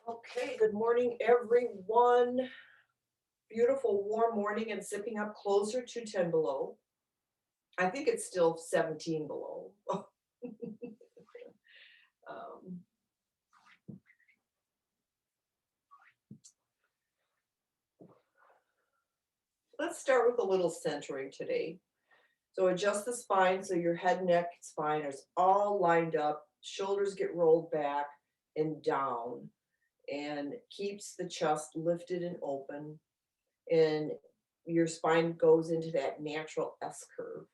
Okay, good morning, everyone. Beautiful warm morning and zipping up closer to 10 below. I think it's still 17 below. um, let's start with a little centering today. So adjust the spine so your head, neck, spine is all lined up. Shoulders get rolled back and down and keeps the chest lifted and open. And your spine goes into that natural S curve.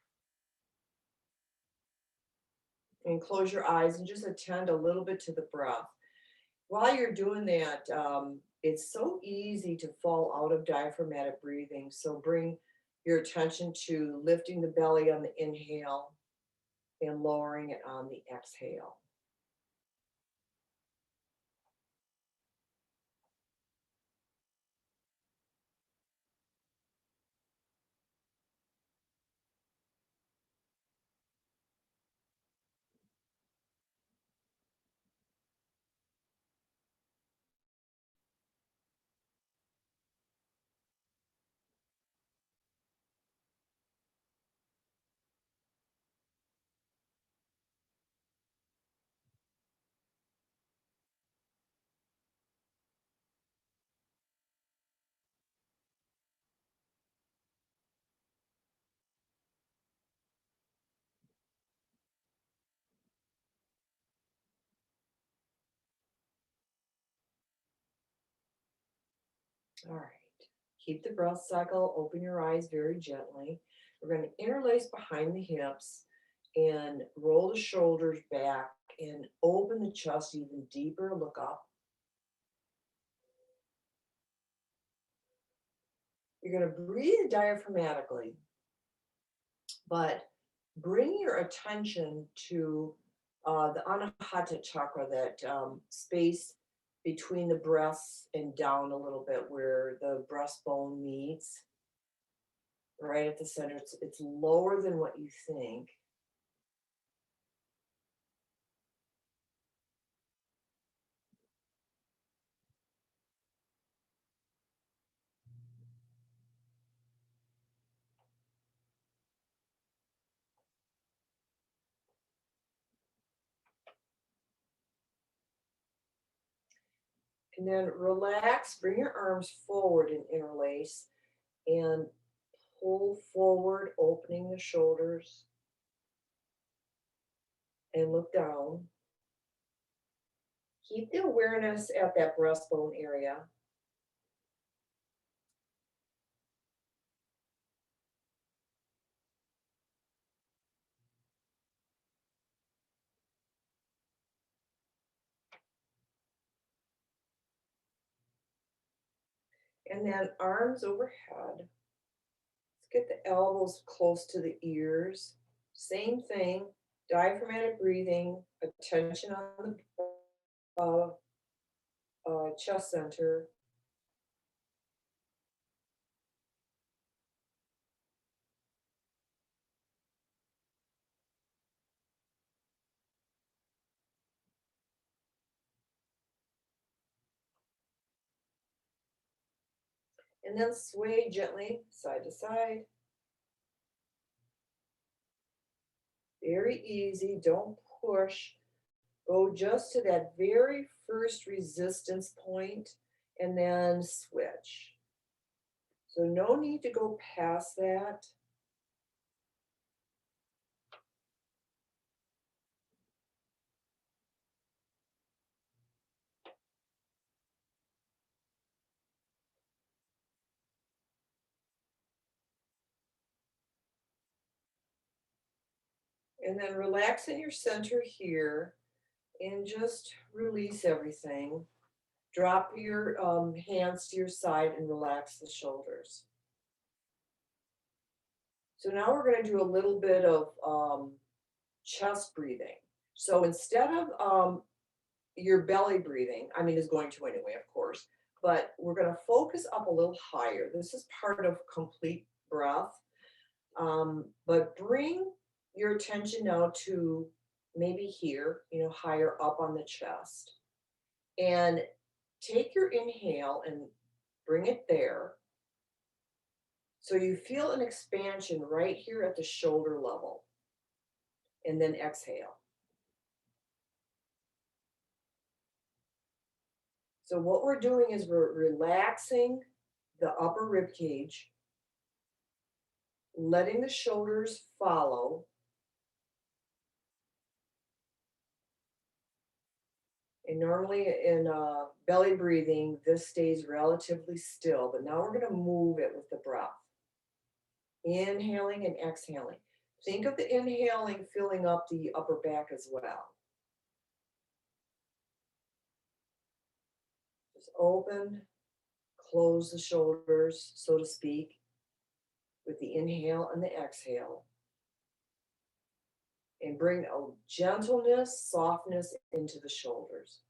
And close your eyes and just attend a little bit to the breath. While you're doing that, it's so easy to fall out of diaphragmatic breathing. So bring your attention to lifting the belly on the inhale and lowering it on the exhale. All right. Keep the breath cycle, open your eyes very gently. We're going to interlace behind the hips and roll the shoulders back and open the chest even deeper. Look up. You're going to breathe diaphragmatically, but bring your attention to the anahata chakra, that space between the breasts and down a little bit where the breastbone meets, right at the center. It's lower than what you think. And then relax, bring your arms forward and interlace and pull forward, opening the shoulders and look down. Keep the awareness at that breastbone area. And then arms overhead. Let's get the elbows close to the ears. Same thing, diaphragmatic breathing, attention on the chest center. And then sway gently side to side. Very easy, don't push. Go just to that very first resistance point and then switch. So no need to go past that. And then relax in your center here and just release everything. Drop your hands to your side and relax the shoulders. So now we're going to do a little bit of chest breathing. So instead of your belly breathing, I mean, is going to anyway, of course, but we're going to focus up a little higher. This is part of complete breath. But bring your attention now to maybe here, higher up on the chest. And take your inhale and bring it there. So you feel an expansion right here at the shoulder level. And then exhale. So what we're doing is we're relaxing the upper rib cage, letting the shoulders follow. And normally in belly breathing, this stays relatively still, but now we're going to move it with the breath. Inhaling and exhaling. Think of the inhaling filling up the upper back as well. Just open, close the shoulders, so to speak, with the inhale and the exhale. And bring a gentleness, softness into the shoulders.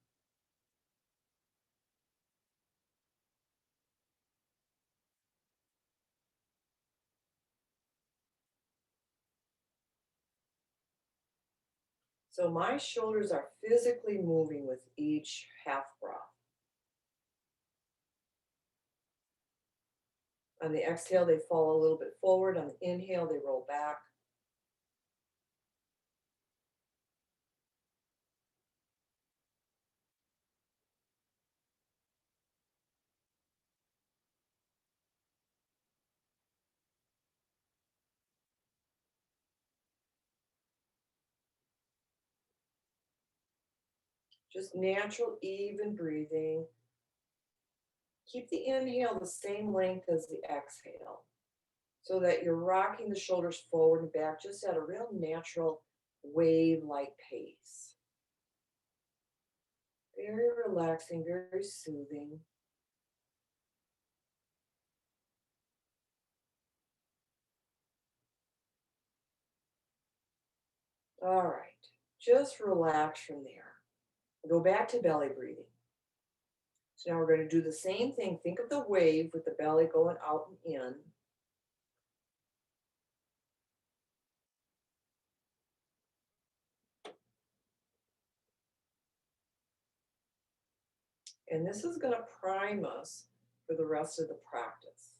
So my shoulders are physically moving with each half breath. On the exhale, they fall a little bit forward. On the inhale, they roll back. Just natural, even breathing. Keep the inhale the same length as the exhale so that you're rocking the shoulders forward and back just at a real natural wave-like pace. Very relaxing, very soothing. All right, just relax from there. Go back to belly breathing. So now we're going to do the same thing. Think of the wave with the belly going out and in. And this is going to prime us for the rest of the practice.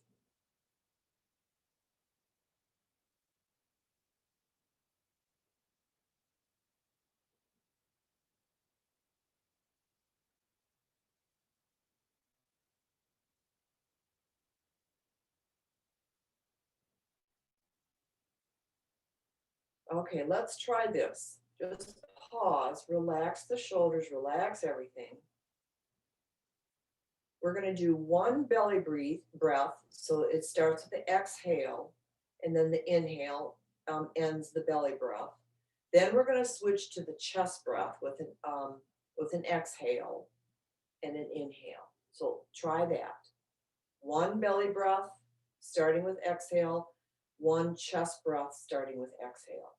Okay, let's try this. Just pause, relax the shoulders, relax everything. We're going to do one belly breath. So it starts with the exhale, and then the inhale ends the belly breath. Then we're going to switch to the chest breath with an exhale and an inhale. So try that. One belly breath starting with exhale, one chest breath starting with exhale.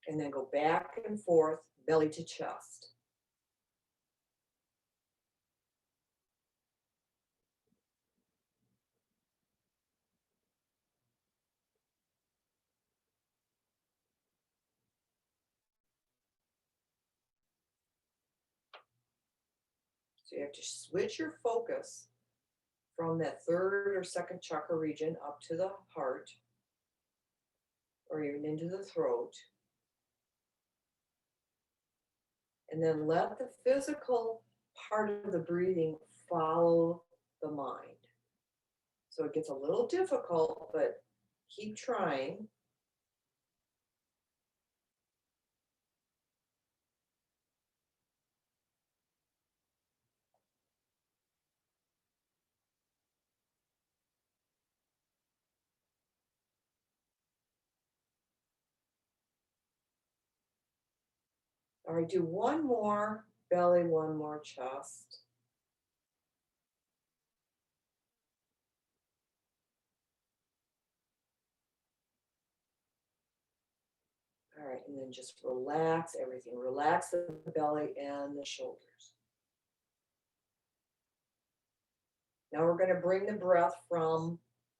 And then go back and forth, belly to chest. So you have to switch your focus from that third or second chakra region up to the heart or even into the throat. And then let the physical part of the breathing follow the mind. So it gets a little difficult, but keep trying. All right, do one more belly, one more chest. All right, and then just relax everything. Relax the belly and the shoulders. Now we're going to bring the breath from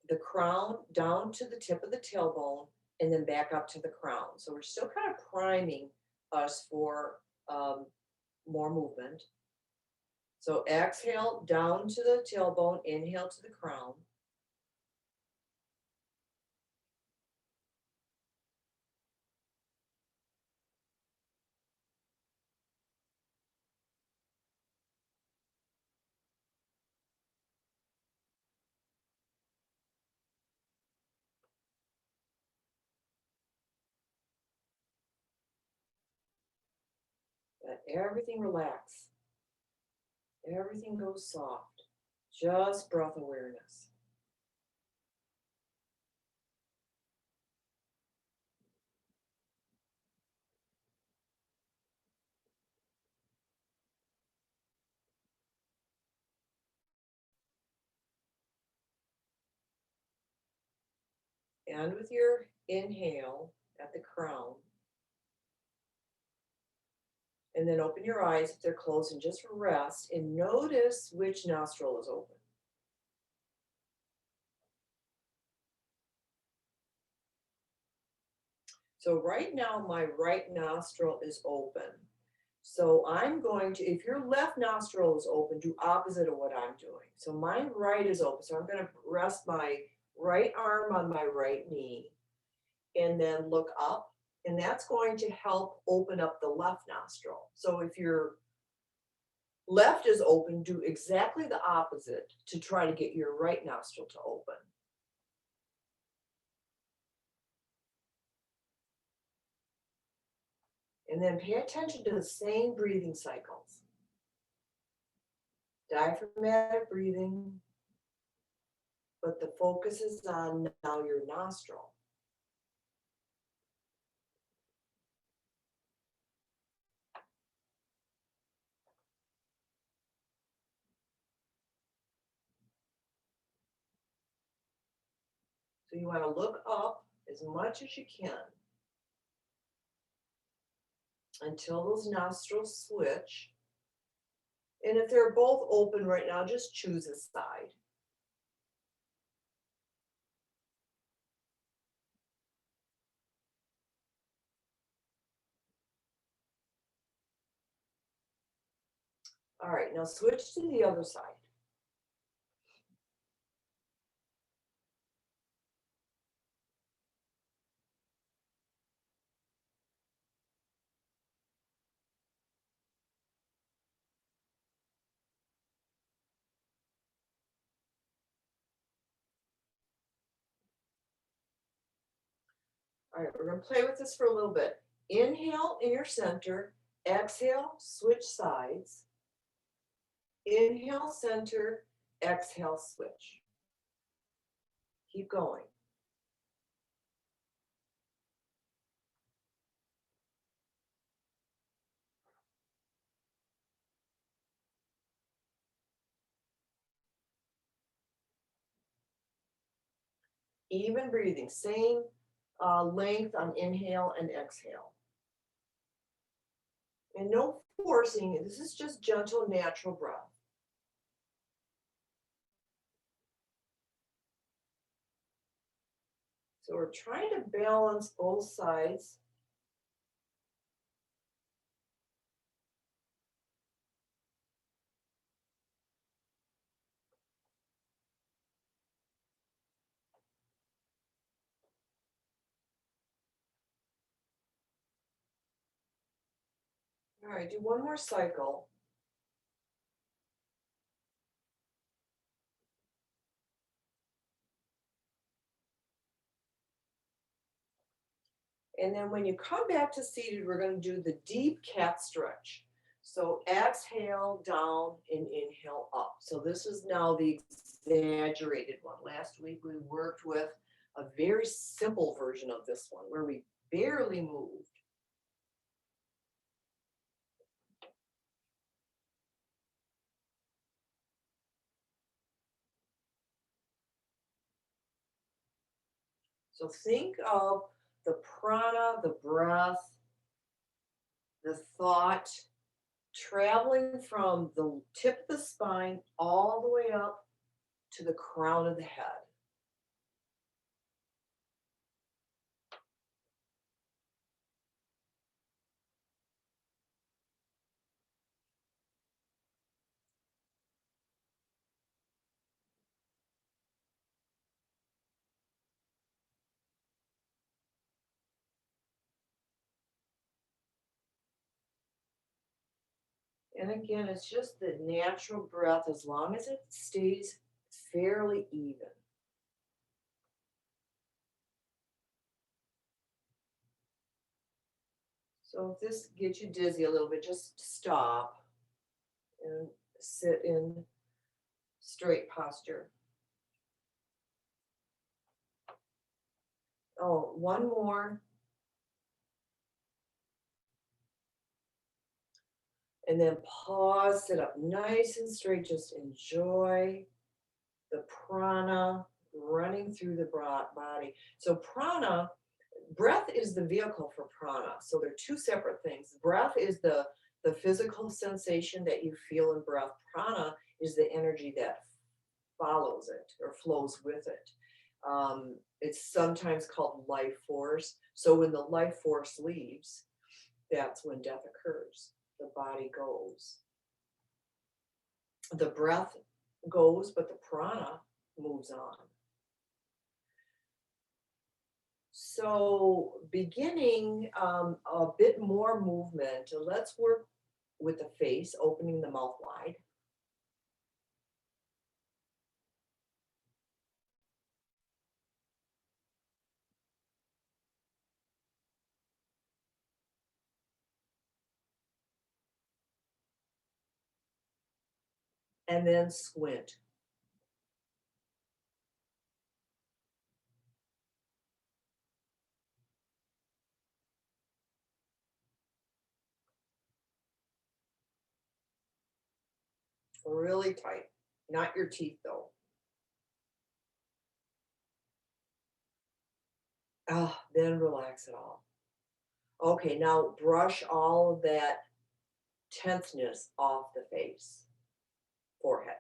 the crown down to the tip of the tailbone and then back up to the crown. So we're still kind of priming us for um, more movement. So exhale down to the tailbone, inhale to the crown. Let everything relax. Everything goes soft. Just breath awareness. And with your inhale at the crown, and then open your eyes if they're closed and just rest and notice which nostril is open. So right now, my right nostril is open. So I'm going to, if your left nostril is open, do opposite of what I'm doing. So my right is open. So I'm going to rest my right arm on my right knee and then look up. And that's going to help open up the left nostril. So if your left is open, do exactly the opposite to try to get your right nostril to open. And then pay attention to the same breathing cycles. Diaphragmatic breathing, but the focus is on now your nostril. So you want to look up as much as you can until those nostrils switch. And if they're both open right now, just choose a side. All right, now switch to the other side. All right, we're going to play with this for a little bit. Inhale in your center, exhale, switch sides. Inhale, center, exhale, switch. Keep going. Even breathing, same length on inhale and exhale. And no forcing, this is just gentle, natural breath. So we're trying to balance both sides. All right, do one more cycle. And then when you come back to seated, we're going to do the deep cat stretch. So exhale down and inhale up. So this is now the exaggerated one. Last week we worked with a very simple version of this one where we barely moved. So think of the prana, the breath, the thought traveling from the tip of the spine all the way up to the crown of the head. And again, it's just the natural breath as long as it stays fairly even. So if this gets you dizzy a little bit, just stop and sit in straight posture. Oh, one more. And then pause, sit up nice and straight. Just enjoy the prana running through the body. So prana, breath is the vehicle for prana. So they're two separate things. Breath is the physical sensation that you feel in breath. Prana is the energy that follows it or flows with it. It's sometimes called life force. So when the life force leaves, that's when death occurs. The body goes. The breath goes, but the prana moves on. So beginning a bit more movement, let's work with the face, opening the mouth wide. And then squint. Really tight. Not your teeth though. Ah, then relax it all. Okay, now brush all of that tenseness off the face, forehead.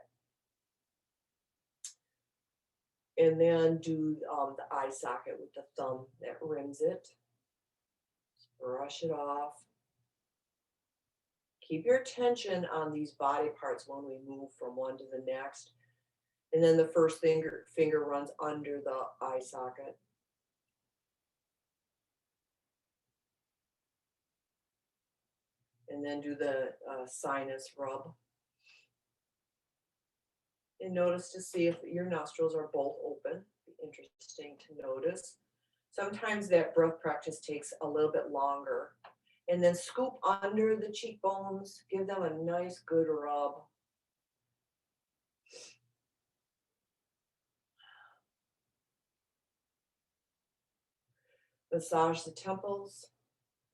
And then do the eye socket with the thumb that rims it. Brush it off. Keep your attention on these body parts when we move from one to the next. And then the first finger runs under the eye socket. And then do the sinus rub. And notice to see if your nostrils are both open. Interesting to notice. Sometimes that breath practice takes a little bit longer. And then scoop under the cheekbones. Give them a nice good rub. Massage the temples,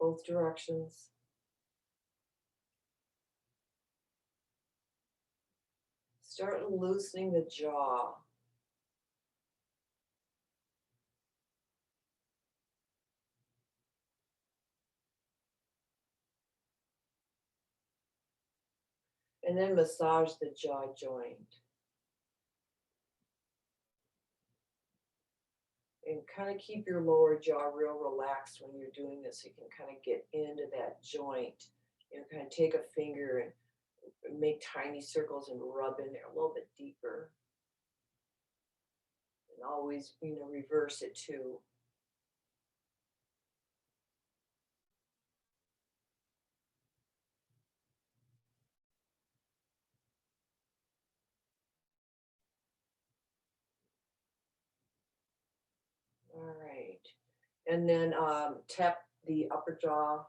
both directions. Start loosening the jaw. And then massage the jaw joint. And kind of keep your lower jaw real relaxed when you're doing this. So you can kind of get into that joint. You know, kind of take a finger and make tiny circles and rub in there a little bit deeper. And always, reverse it too. All right. And then tap the upper jaw.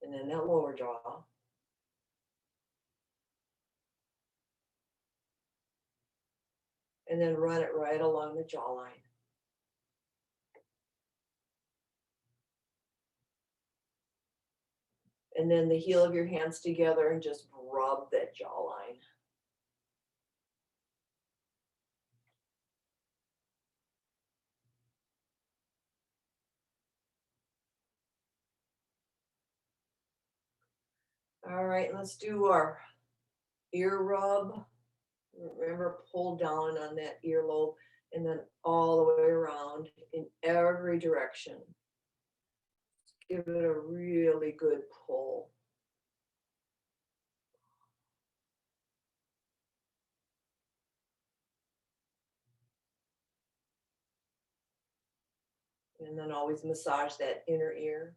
And then that lower jaw. And then run it right along the jawline. And then the heel of your hands together and just rub that jawline. All right, let's do our ear rub. Remember, pull down on that earlobe and then all the way around in every direction. Give it a really good pull. And then always massage that inner ear.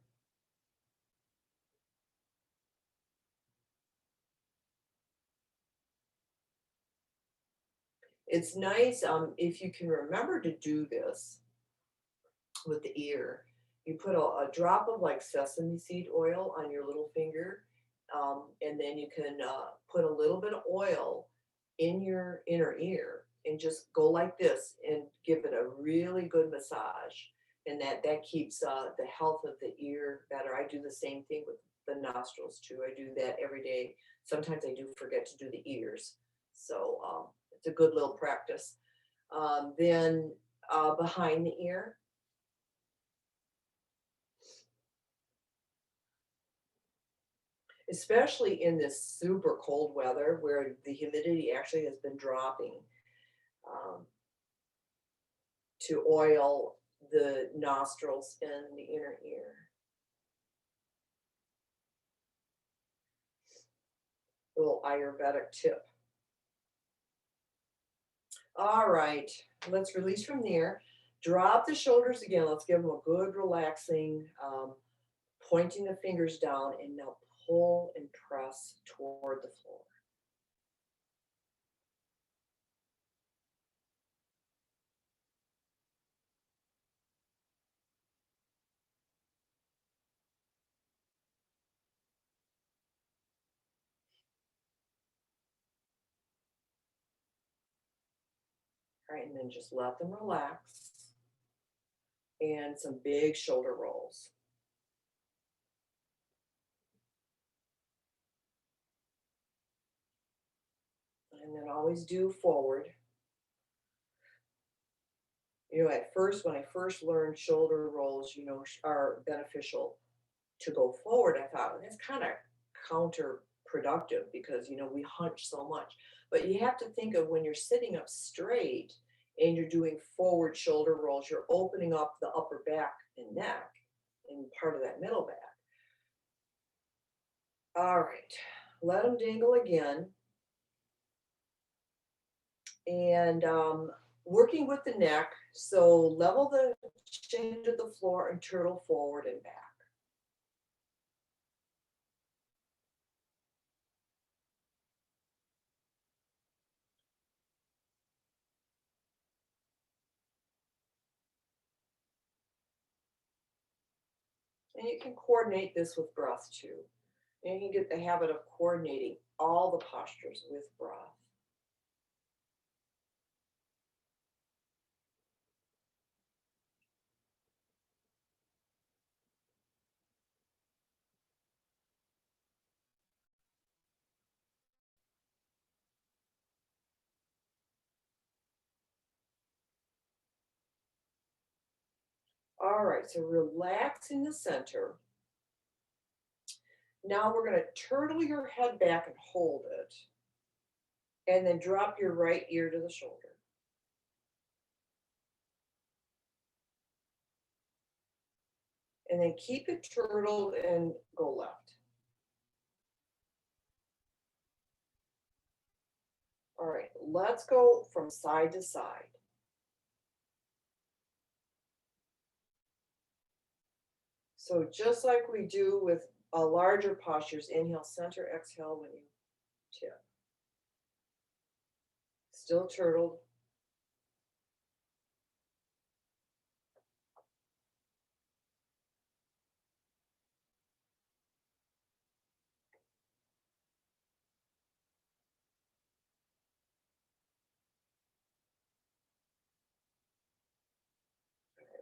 It's nice if you can remember to do this with the ear. You put a drop of like sesame seed oil on your little finger, and then you can put a little bit of oil in your inner ear and just go like this and give it a really good massage. And that keeps the health of the ear better. I do the same thing with the nostrils too. I do that every day. Sometimes I do forget to do the ears. So it's a good little practice. Then behind the ear, especially in this super cold weather where the humidity actually has been dropping, um, to oil the nostrils and the inner ear. A little Ayurvedic tip. All right, let's release from there. Drop the shoulders again. Let's give them a good relaxing, pointing the fingers down, and now pull and press toward the floor. All right, and then just let them relax. And some big shoulder rolls. And then always do forward. You know, at first, when I first learned shoulder rolls, are beneficial to go forward, I thought, well, that's kind of counterproductive because, we hunch so much. But you have to think of when you're sitting up straight and you're doing forward shoulder rolls, you're opening up the upper back and neck and part of that middle back. All right, let them dangle again. And working with the neck, so level the chin to the floor and turtle forward and back. And you can coordinate this with breath too. And you can get the habit of coordinating all the postures with breath. All right, so relax in the center. Now we're going to turtle your head back and hold it. And then drop your right ear to the shoulder. And then keep it turtled and go left. All right, let's go from side to side. So just like we do with larger postures, inhale, center, exhale when you tip. Still turtled.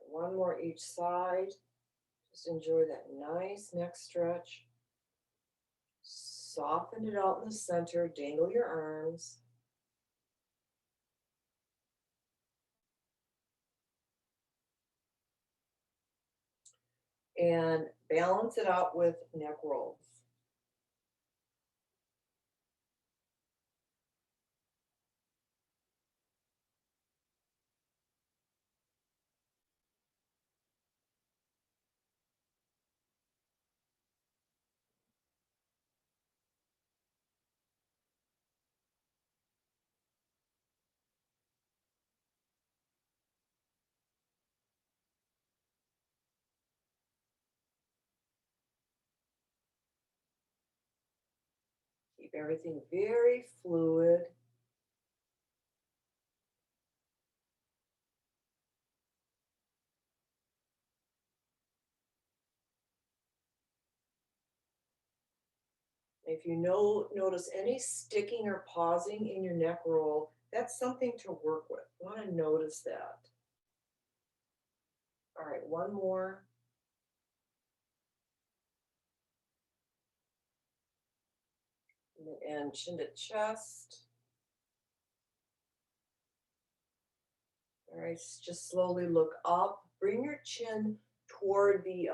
One more each side. Just enjoy that nice neck stretch. Soften it out in the center. Dangle your arms. And balance it out with neck rolls. Everything very fluid. If you notice any sticking or pausing in your neck roll, that's something to work with. You want to notice that. All right, one more. And chin to chest. All right, just slowly look up. Bring your chin toward the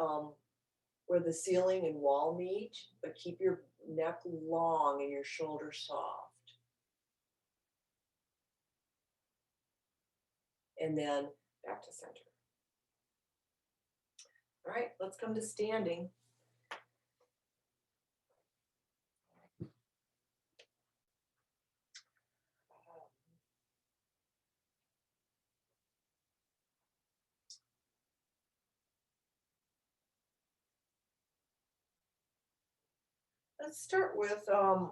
where the ceiling and wall meet, but keep your neck long and your shoulders soft. And then back to center. All right, let's come to standing. Let's start with a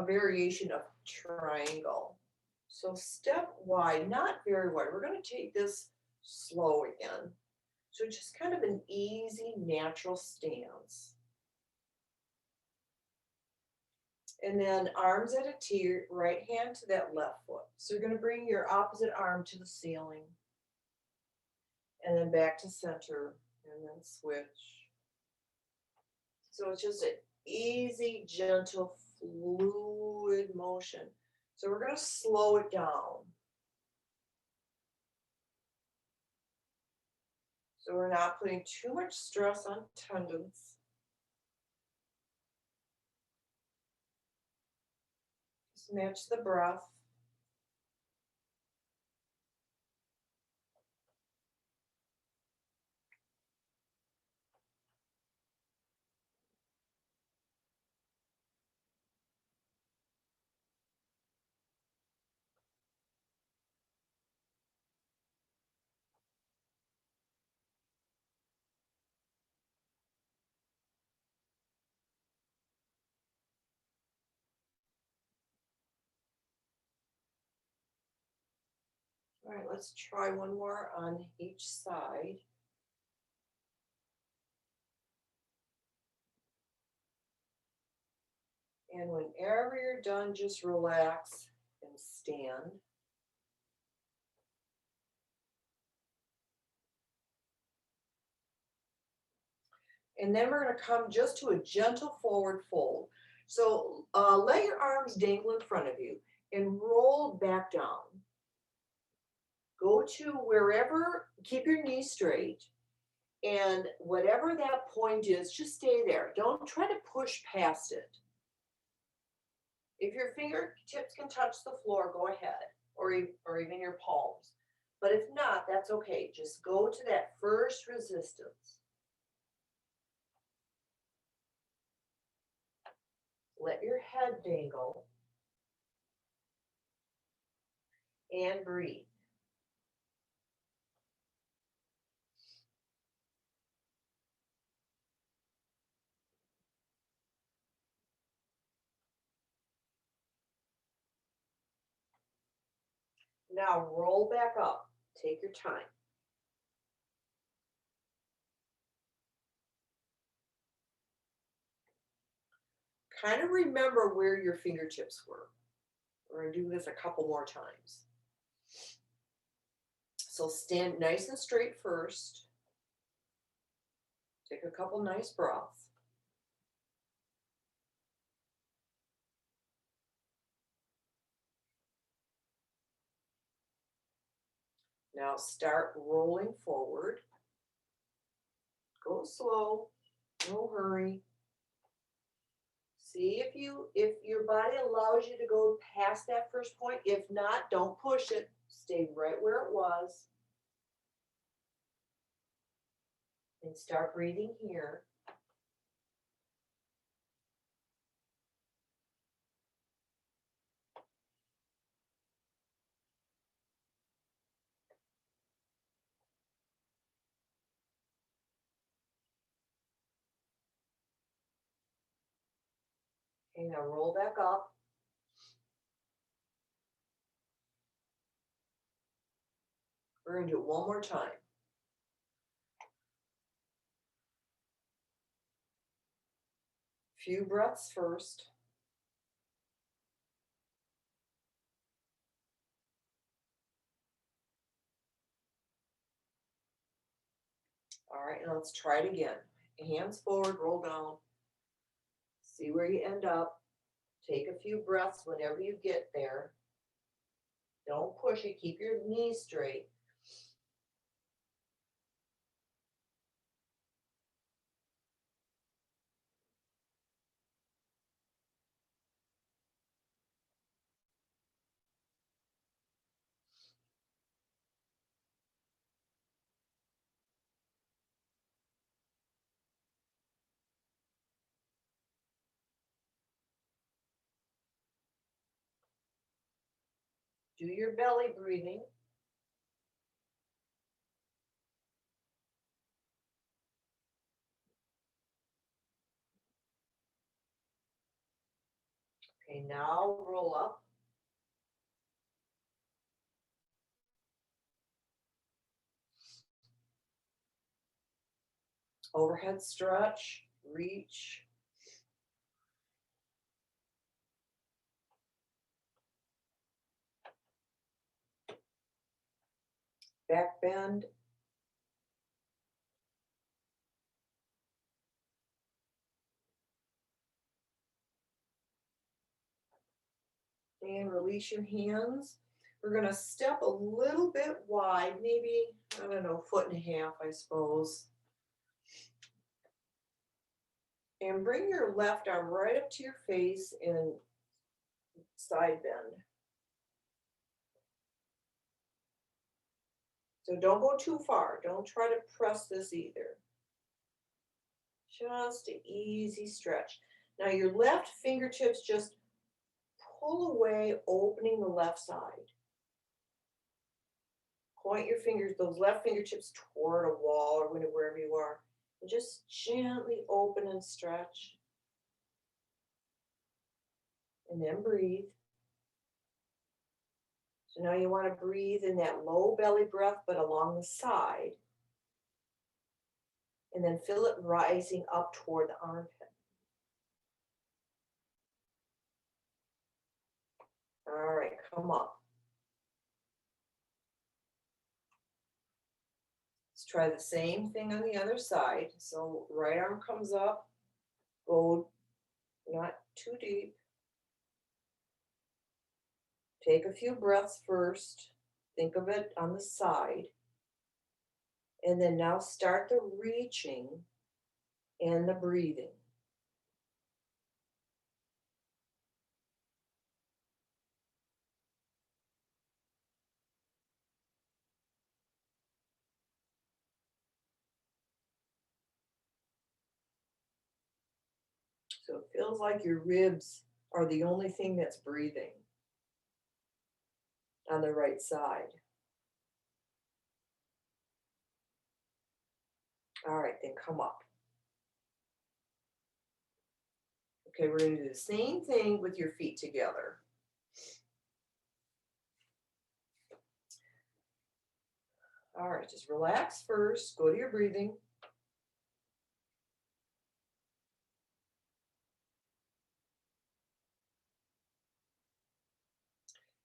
variation of triangle. So step wide, not very wide. We're going to take this slow again. So just kind of an easy, natural stance. And then arms at a T, right hand to that left foot. So you're going to bring your opposite arm to the ceiling. And then back to center. And then switch. So it's just an easy, gentle, fluid motion. So we're going to slow it down. So we're not putting too much stress on tendons. Just match the breath. All right, let's try one more on each side. And whenever you're done, just relax and stand. And then we're going to come just to a gentle forward fold. So let your arms dangle in front of you and roll back down. Go to wherever, keep your knees straight, and whatever that point is, just stay there. Don't try to push past it. If your fingertips can touch the floor, go ahead, or even your palms. But if not, that's okay. Just go to that first resistance. Let your head dangle and breathe. Now roll back up. Take your time. Kind of remember where your fingertips were. We're going to do this a couple more times. So stand nice and straight first. Take a couple nice breaths. Now start rolling forward. Go slow, no hurry. See if your body allows you to go past that first point. If not, don't push it. Stay right where it was. And start breathing here. Okay, now roll back up. We're going to do it one more time. Few breaths first. All right, now let's try it again. Hands forward, roll down. See where you end up. Take a few breaths whenever you get there. Don't push it. Keep your knees straight. Do your belly breathing. Okay, now roll up. Overhead stretch, reach. Back bend. And release your hands. We're going to step a little bit wide, maybe, I don't know, 1.5 feet, I suppose. And bring your left arm right up to your face and side bend. So don't go too far. Don't try to press this either. Just an easy stretch. Now your left fingertips just pull away, opening the left side. Point your fingers, those left fingertips toward a wall or wherever you are. And just gently open and stretch. And then breathe. So now you want to breathe in that low belly breath, but along the side. And then feel it rising up toward the armpit. All right, come up. Let's try the same thing on the other side. So right arm comes up, go not too deep. Take a few breaths first. Think of it on the side. And then now start the reaching and the breathing. So it feels like your ribs are the only thing that's breathing on the right side. All right, then come up. Okay, we're going to do the same thing with your feet together. All right, just relax first. Go to your breathing.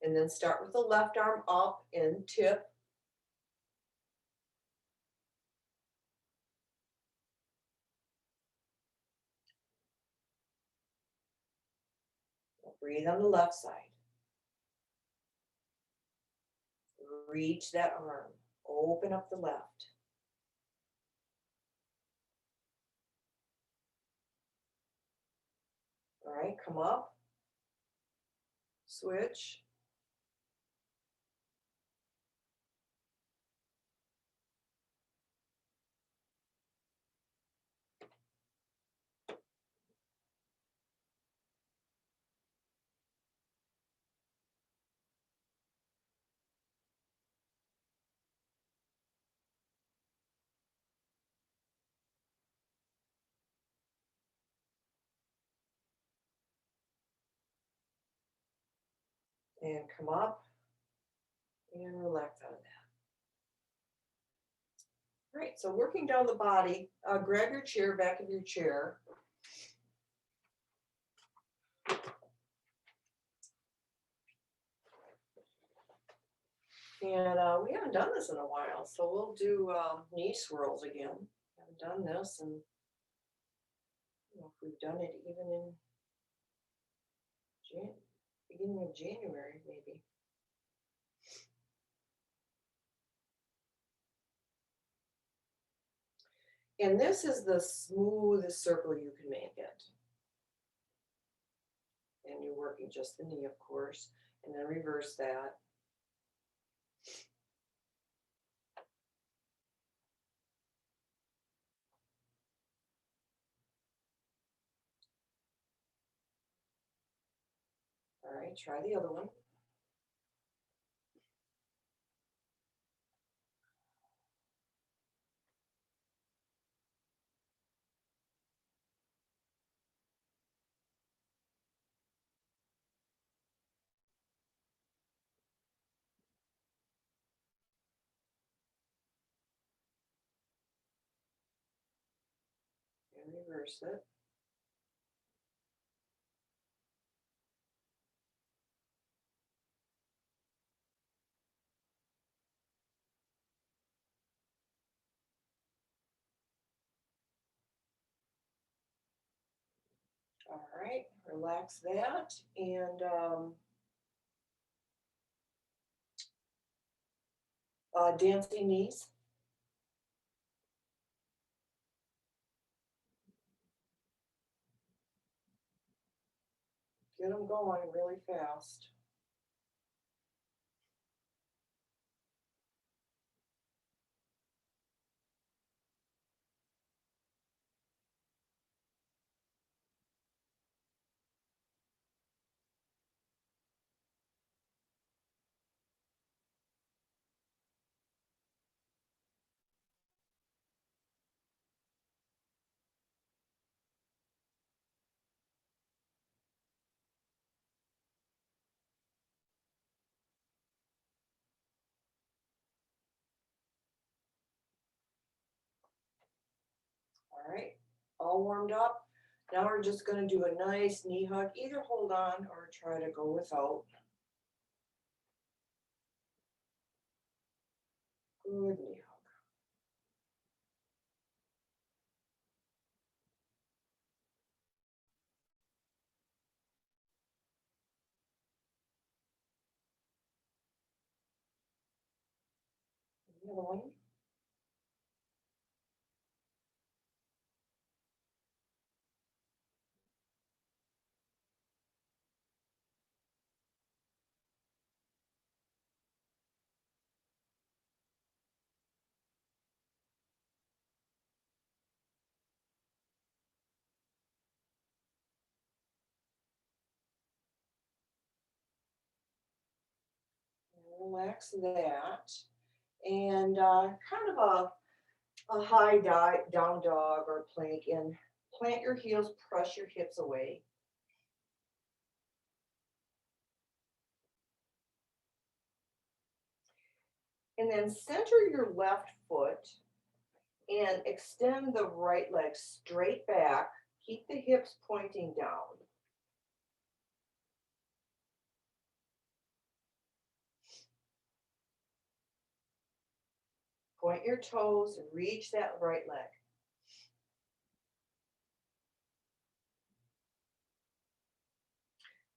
And then start with the left arm up and tip. Breathe on the left side. Reach that arm. Open up the left. All right, come up. Switch. and come up and relax out of that. All right, so working down the body, grab your chair, back of your chair. And we haven't done this in a while, so we'll do knee swirls again. Haven't done this, and I don't know if we've done it even in beginning of January, maybe. And this is the smoothest circle you can make it. And you're working just the knee, of course, and then reverse that. All right, try the other one. And reverse it. All right, relax that, and dancing knees. Get them going really fast. All right, all warmed up. Now we're just going to do a nice knee hug. Either hold on or try to go without. Good knee hug. The other one. Relax that. And kind of a high down dog or plank, and plant your heels, press your hips away. And then center your left foot and extend the right leg straight back. Keep the hips pointing down. Point your toes and reach that right leg.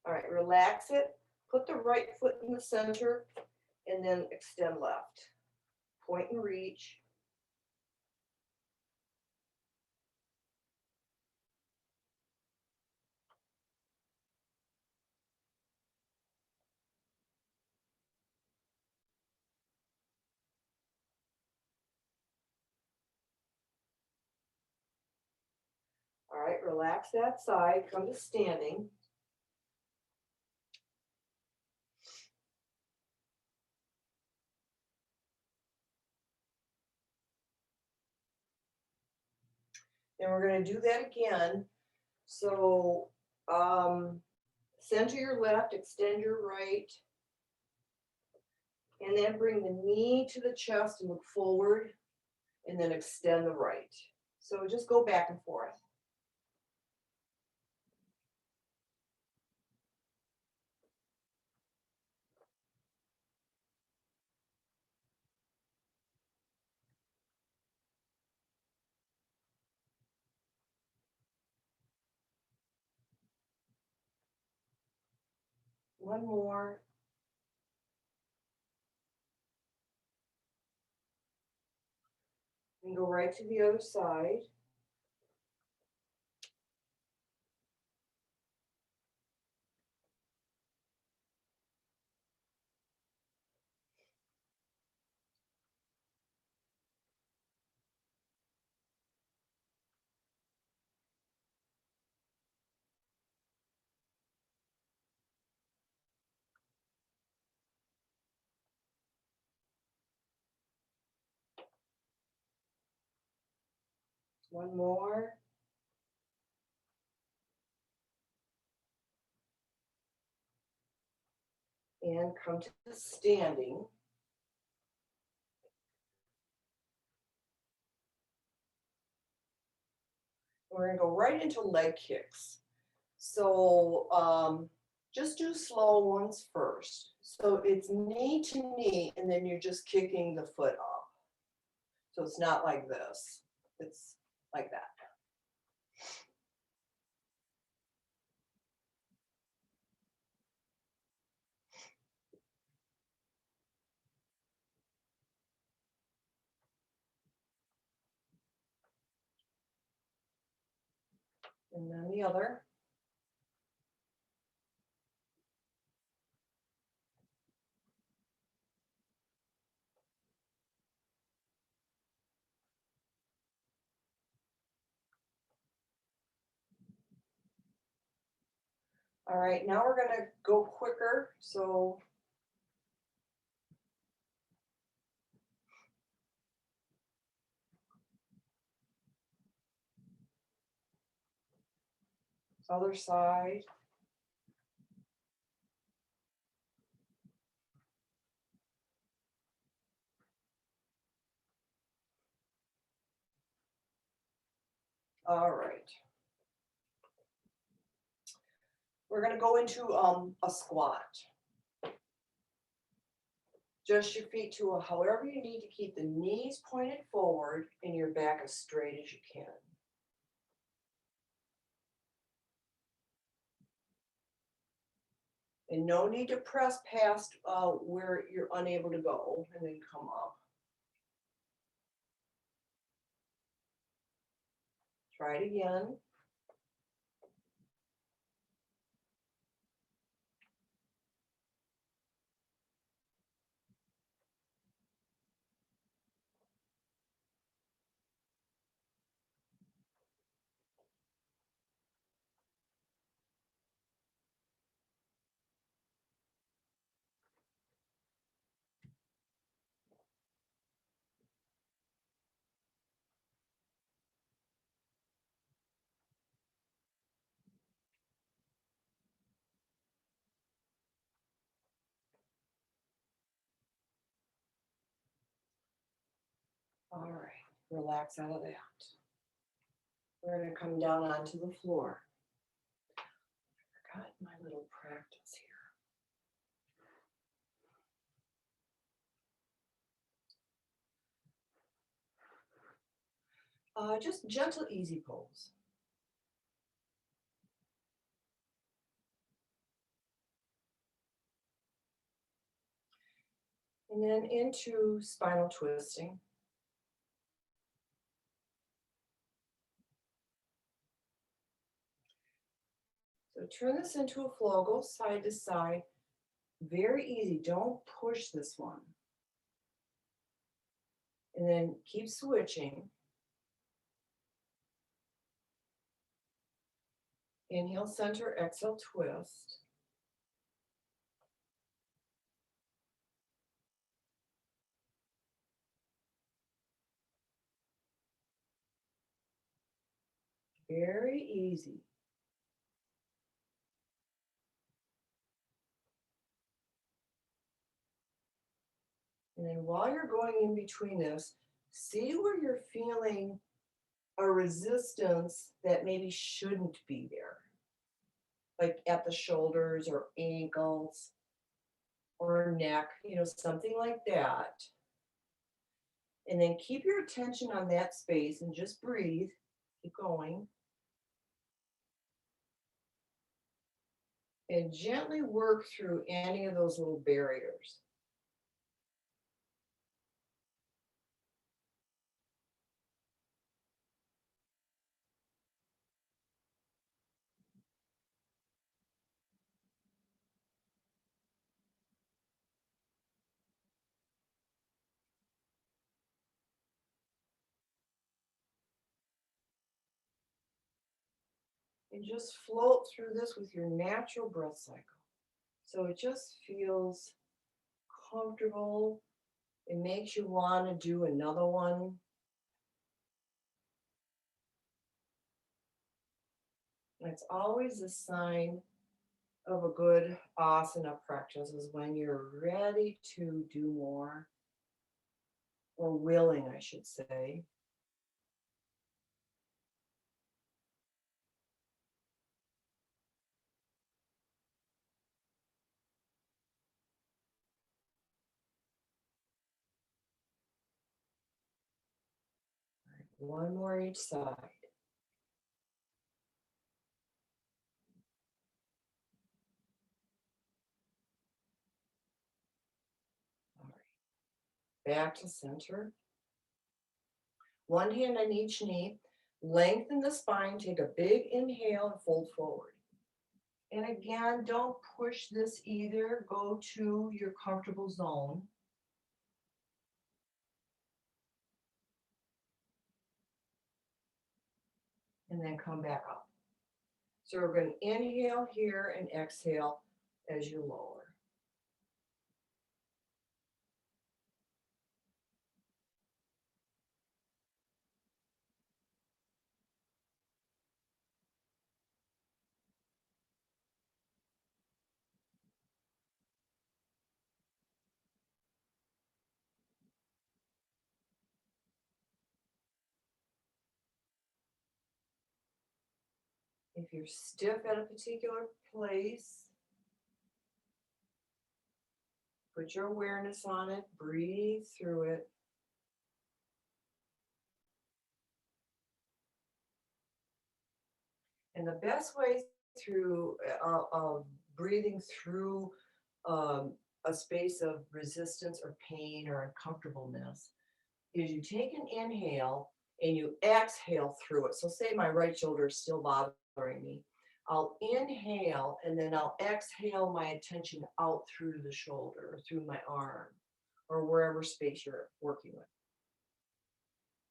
All right, relax it. Put the right foot in the center and then extend left. Point and reach. All right, relax that side. Come to standing. And we're going to do that again. So center your left, extend your right, And then bring the knee to the chest and look forward, and then extend the right. So just go back and forth. One more. And go right to the other side. One more. And come to standing. We're going to go right into leg kicks. So just do slow ones first. So it's knee to knee, and then you're just kicking the foot up. So it's not like this. It's like that. And then the other. All right, now we're going to go quicker. So other side. All right. We're going to go into a squat. Just your feet to however you need to keep the knees pointed forward and your back as straight as you can. And no need to press past where you're unable to go and then come up. Try it again. All right, relax out of that. We're going to come down onto the floor. I forgot my little practice here. Just gentle, easy pose. And then into spinal twisting. So turn this into a flow, go side to side. Very easy, don't push this one. And then keep switching. Inhale, center, exhale, twist. Very easy. And then while you're going in between this, see where you're feeling a resistance that maybe shouldn't be there, like at the shoulders or ankles or neck, something like that. And then keep your attention on that space and just breathe. Keep going. And gently work through any of those little barriers. And just float through this with your natural breath cycle. So it just feels comfortable. It makes you want to do another one. And it's always a sign of a good asana practice is when you're ready to do more, or willing, I should say. One more each side. All right. Back to center. One hand on each knee. Lengthen the spine. Take a big inhale and fold forward. And again, don't push this either. Go to your comfortable zone. And then come back up. So we're going to inhale here and exhale as you lower. If you're stiff at a particular place, put your awareness on it, breathe through it. And the best way through breathing through um, a space of resistance or pain or uncomfortableness is you take an inhale and you exhale through it. So say my right shoulder is still bothering me. I'll inhale and then I'll exhale my attention out through the shoulder or through my arm or wherever space you're working with.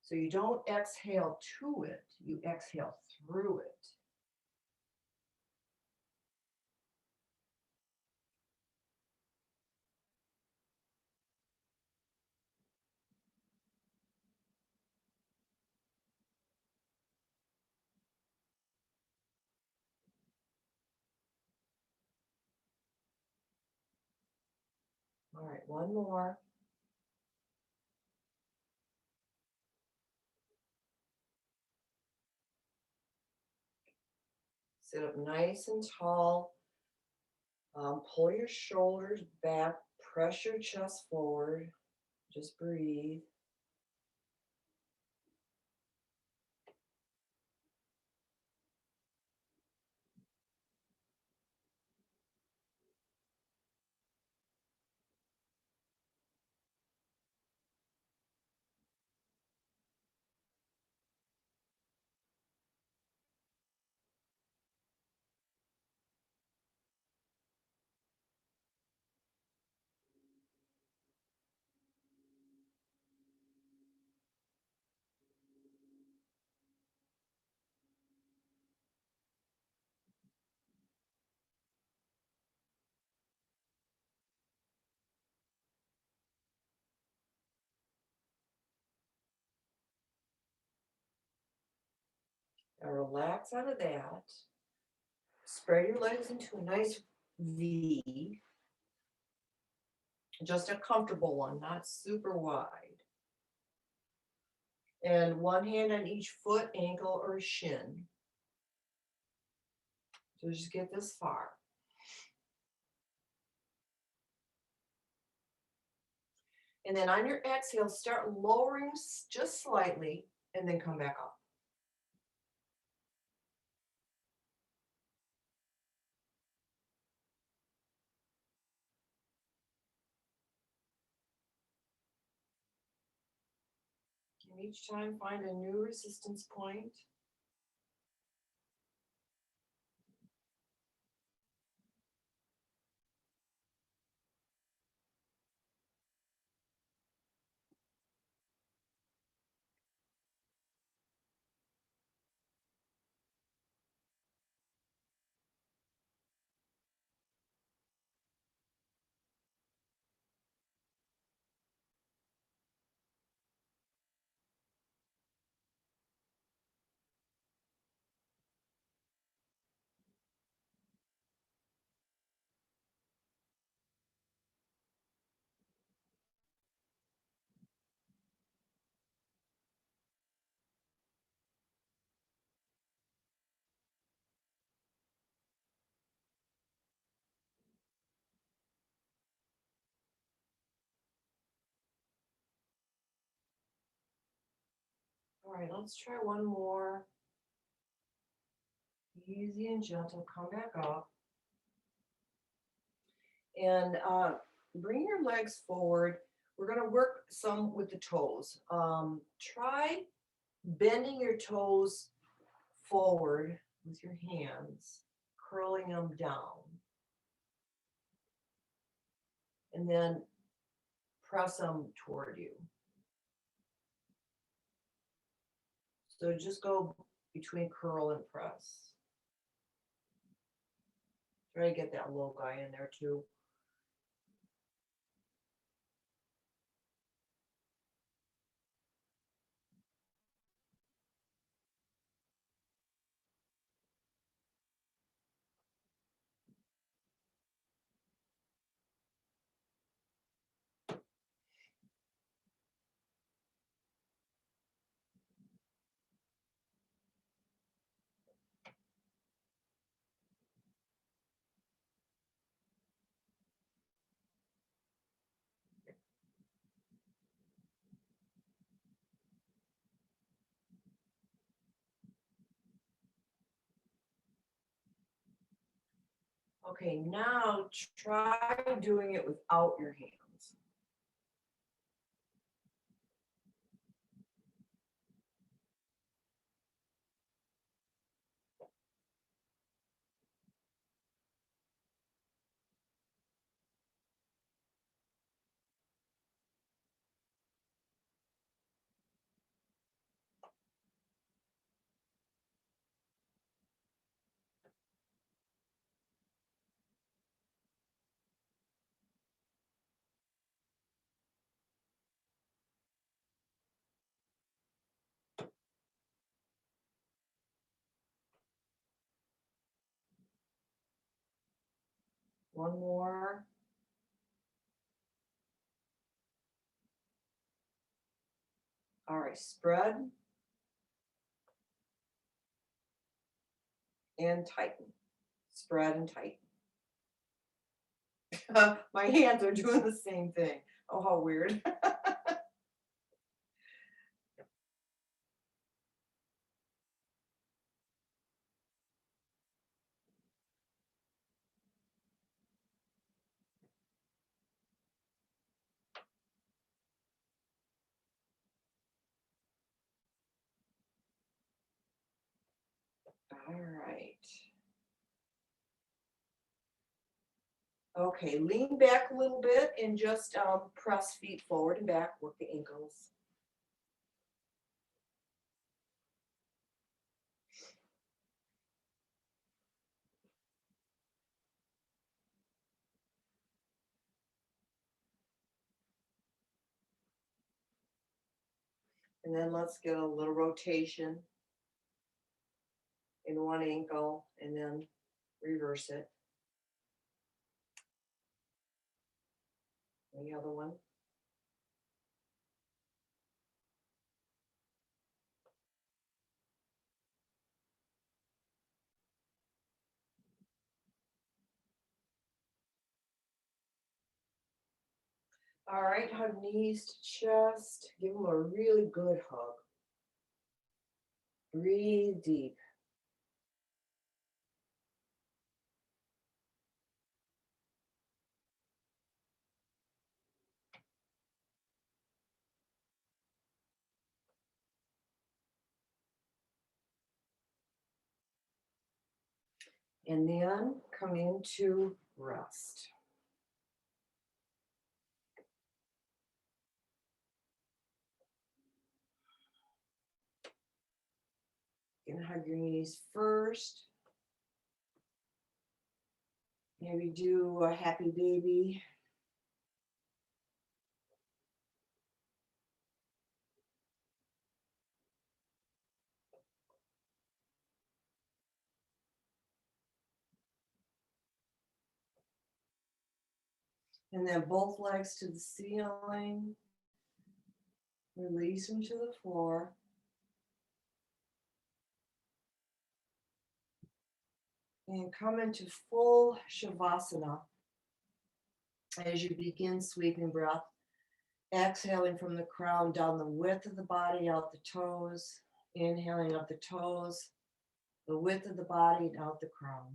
So you don't exhale to it, you exhale through it. All right, one more. Sit up nice and tall. Pull your shoulders back, press your chest forward. Just breathe. Now relax out of that. Spread your legs into a nice V. just a comfortable one, not super wide. And one hand on each foot, ankle, or shin. So just get this far. And then on your exhale, start lowering just slightly and then come back up. And each time find a new resistance point. All right, let's try one more. Easy and gentle, come back up. And bring your legs forward. We're going to work some with the toes. Try bending your toes forward with your hands, curling them down. And then press them toward you. So just go between curl and press. Try to get that low guy in there too. Okay, now try doing it without your hands. One more. All right, spread and tighten. Spread and tighten. My hands are doing the same thing. Oh, how weird. All right. Okay, lean back a little bit and just press feet forward and back, work the ankles. And then let's get a little rotation in one ankle and then reverse it. The other one. All right, hug knees to chest. Give them a really good hug. Breathe deep. And then come into rest. You can hug your knees first. Maybe do a happy baby. And then both legs to the ceiling. Release them to the floor. And come into full Shavasana as you begin sweeping breath. Exhaling from the crown down the width of the body, out the toes. Inhaling up the toes, the width of the body, and out the crown.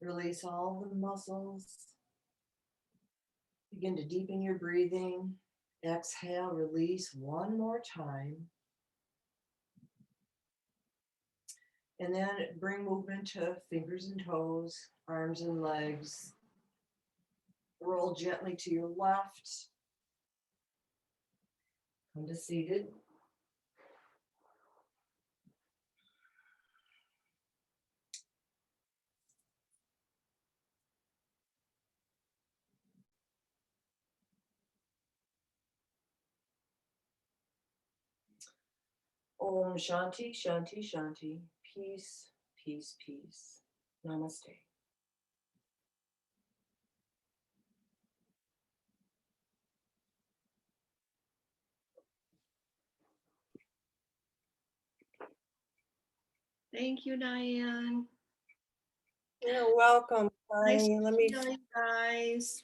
Release all the muscles. Begin to deepen your breathing. Exhale, release one more time. And then bring movement to fingers and toes, arms and legs. Roll gently to your left. Come to seated. Om Shanti, Shanti, Shanti. Peace, peace, peace. Namaste. Thank you, Diane. You're welcome, Nice honey. Let me to see you guys.